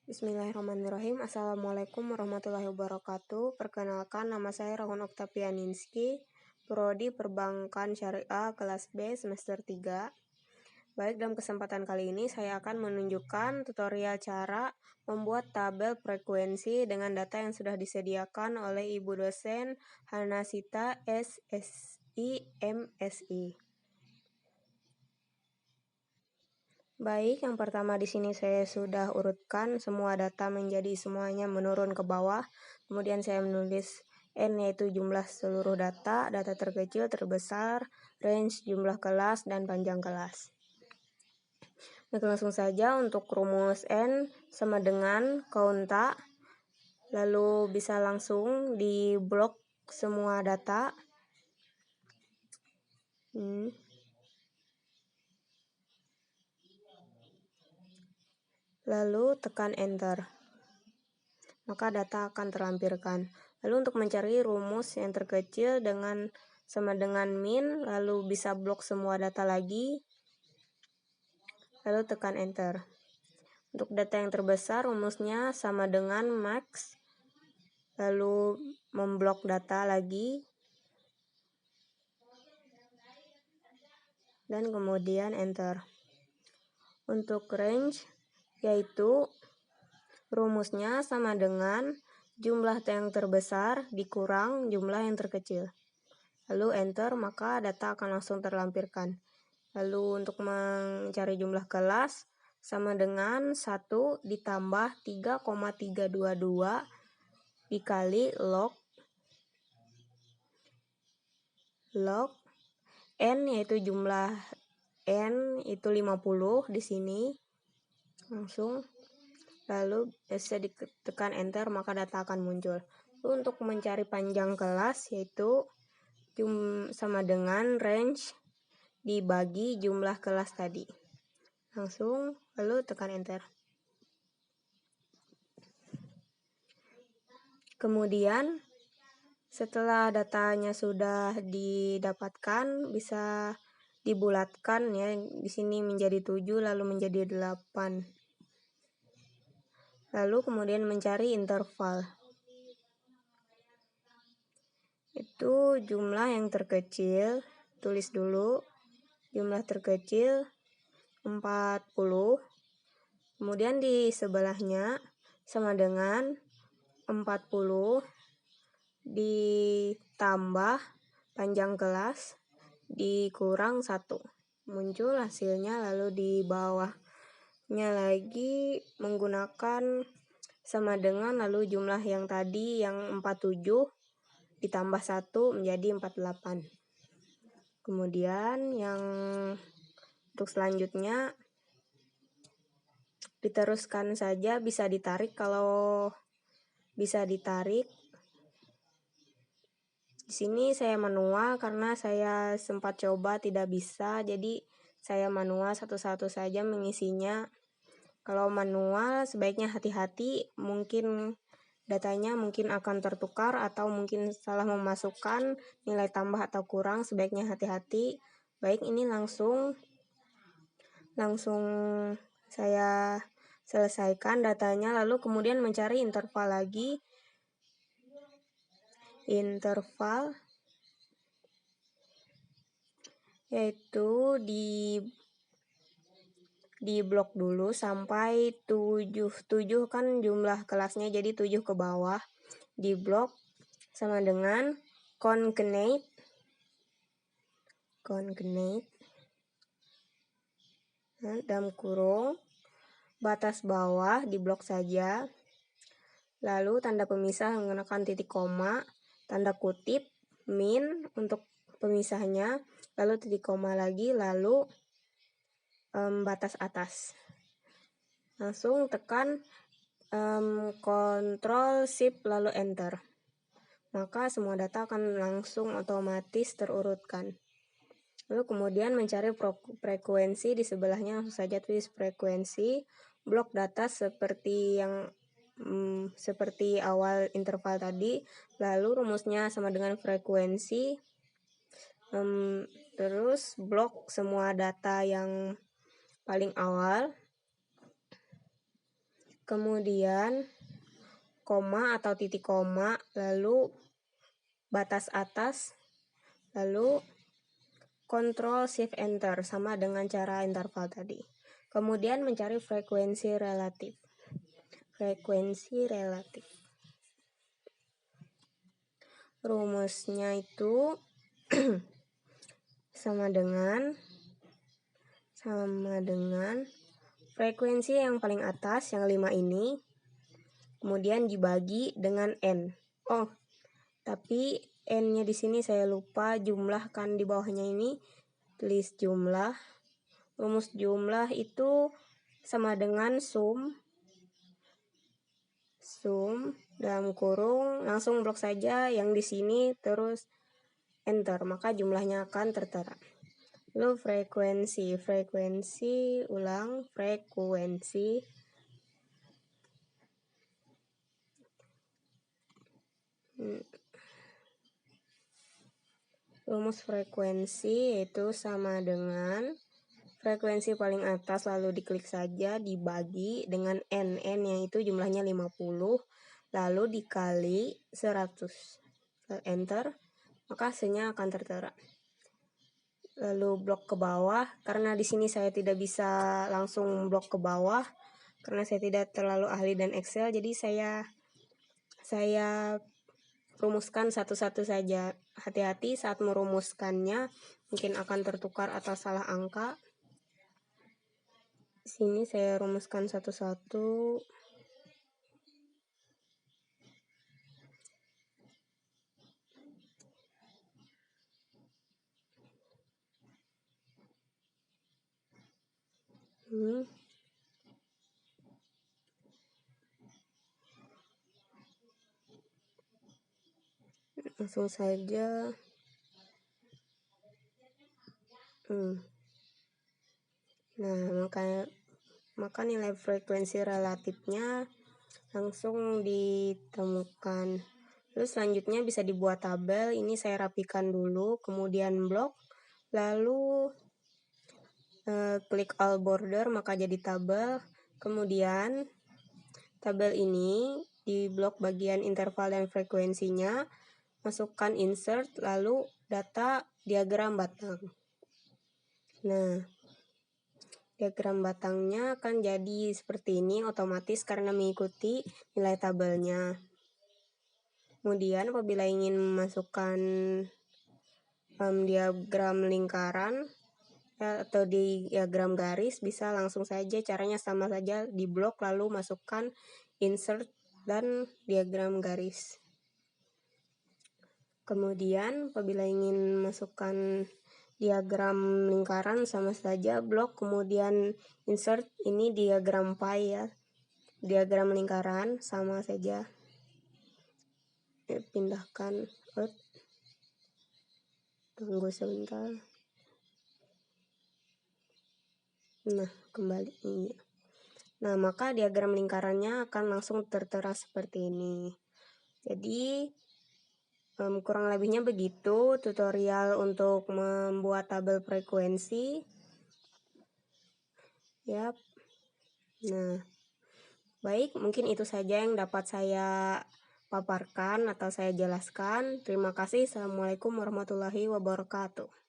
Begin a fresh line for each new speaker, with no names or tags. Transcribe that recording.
Bismillahirrahmanirrahim. Assalamualaikum warahmatullahi wabarakatuh. Perkenalkan, nama saya Rahun Oktavianinski, Prodi Perbankan Syariah kelas B semester 3. Baik, dalam kesempatan kali ini saya akan menunjukkan tutorial cara membuat tabel frekuensi dengan data yang sudah disediakan oleh Ibu dosen Hanasita SSI MSI. Baik, yang pertama di sini saya sudah urutkan semua data menjadi semuanya menurun ke bawah. Kemudian saya menulis N yaitu jumlah seluruh data terkecil, terbesar, range, jumlah kelas, dan panjang kelas. Nah, langsung saja untuk rumus N sama dengan kaunta. Lalu bisa langsung di blok semua data. Lalu tekan enter, maka data akan terlampirkan. Lalu untuk mencari rumus yang terkecil sama dengan min, lalu bisa blok semua data lagi, lalu tekan enter. Untuk data yang terbesar rumusnya sama dengan max, lalu memblok data lagi, dan kemudian enter. Untuk range yaitu rumusnya sama dengan jumlah yang terbesar dikurang jumlah yang terkecil. Lalu enter, maka data akan langsung terlampirkan. Lalu untuk mencari jumlah kelas sama dengan 1 ditambah 3,322 dikali log N yaitu jumlah N itu 50 di sini. Langsung lalu bisa ditekan enter, maka data akan muncul. Lalu untuk mencari panjang kelas yaitu sama dengan range dibagi jumlah kelas tadi. Langsung lalu tekan enter. Kemudian setelah datanya sudah didapatkan, bisa dibulatkan ya. Di sini menjadi 7 lalu menjadi 8. Lalu kemudian mencari interval. Itu jumlah yang terkecil, tulis dulu. Jumlah terkecil 40. Kemudian di sebelahnya sama dengan 40 ditambah panjang kelas dikurang 1. Muncul hasilnya. Lalu di bawahnya lagi menggunakan sama dengan, lalu jumlah yang tadi yang 47 ditambah 1 menjadi 48. Kemudian yang untuk selanjutnya diteruskan saja, bisa ditarik. Kalau bisa ditarik, di sini saya manual karena saya sempat coba tidak bisa, jadi saya manual satu-satu saja mengisinya. Kalau manual sebaiknya hati-hati, mungkin datanya mungkin akan tertukar atau mungkin salah memasukkan nilai tambah atau kurang, sebaiknya hati-hati. Baik, ini langsung saya selesaikan datanya, lalu kemudian mencari interval lagi. Interval yaitu di blok dulu sampai 7 kan jumlah kelasnya, jadi 7 ke bawah. Di blok sama dengan concatenate dalam kurung batas bawah di blok saja. Lalu tanda pemisah menggunakan titik koma, tanda kutip, min untuk pemisahnya, lalu titik koma lagi, lalu batas atas. Langsung tekan Ctrl Shift lalu enter, maka semua data akan langsung otomatis terurutkan. Lalu kemudian mencari frekuensi, di sebelahnya langsung saja tulis frekuensi, blok data seperti awal interval tadi. Lalu rumusnya sama dengan frekuensi, terus blok semua data yang paling awal. kemudian koma atau titik koma, lalu batas atas, lalu Ctrl Shift Enter sama dengan cara interval tadi. Kemudian mencari frekuensi relatif. Frekuensi relatif. Rumusnya itu sama dengan frekuensi yang paling atas yang 5 ini, kemudian dibagi dengan n. Oh, tapi n-nya di sini saya lupa jumlahkan di bawahnya ini, tulis jumlah. Rumus jumlah itu sama dengan sum dalam kurung, langsung blok saja yang di sini terus enter, maka jumlahnya akan tertera. Lalu frekuensi rumus frekuensi itu sama dengan frekuensi paling atas lalu diklik saja dibagi dengan n yang itu jumlahnya 50, lalu dikali 100, enter, maka hasilnya akan tertera. Lalu blok ke bawah, karena di sini saya tidak bisa langsung blok ke bawah karena saya tidak terlalu ahli dan Excel, jadi saya rumuskan satu-satu saja. Hati-hati saat merumuskannya, mungkin akan tertukar atau salah angka. Di sini saya rumuskan satu-satu. Langsung saja. Nah, maka nilai frekuensi relatifnya langsung ditemukan. Lalu selanjutnya bisa dibuat tabel. Ini saya rapikan dulu, kemudian blok, lalu klik all border, maka jadi tabel. Kemudian tabel ini di blok bagian interval dan frekuensinya, masukkan insert, lalu data diagram batang. Nah, diagram batangnya akan jadi seperti ini otomatis karena mengikuti nilai tabelnya. Kemudian apabila ingin memasukkan diagram lingkaran atau diagram garis, bisa langsung saja, caranya sama saja, di blok lalu masukkan insert dan diagram garis. Kemudian apabila ingin masukkan diagram lingkaran, sama saja blok kemudian insert, ini diagram pie ya, diagram lingkaran sama saja. Pindahkan, tunggu sebentar. Nah, kembali ini. Nah, maka diagram lingkarannya akan langsung tertera seperti ini. Jadi kurang lebihnya begitu tutorial untuk membuat tabel frekuensi. Yap. Nah, baik, mungkin itu saja yang dapat saya paparkan atau saya jelaskan. Terima kasih. Assalamualaikum warahmatullahi wabarakatuh.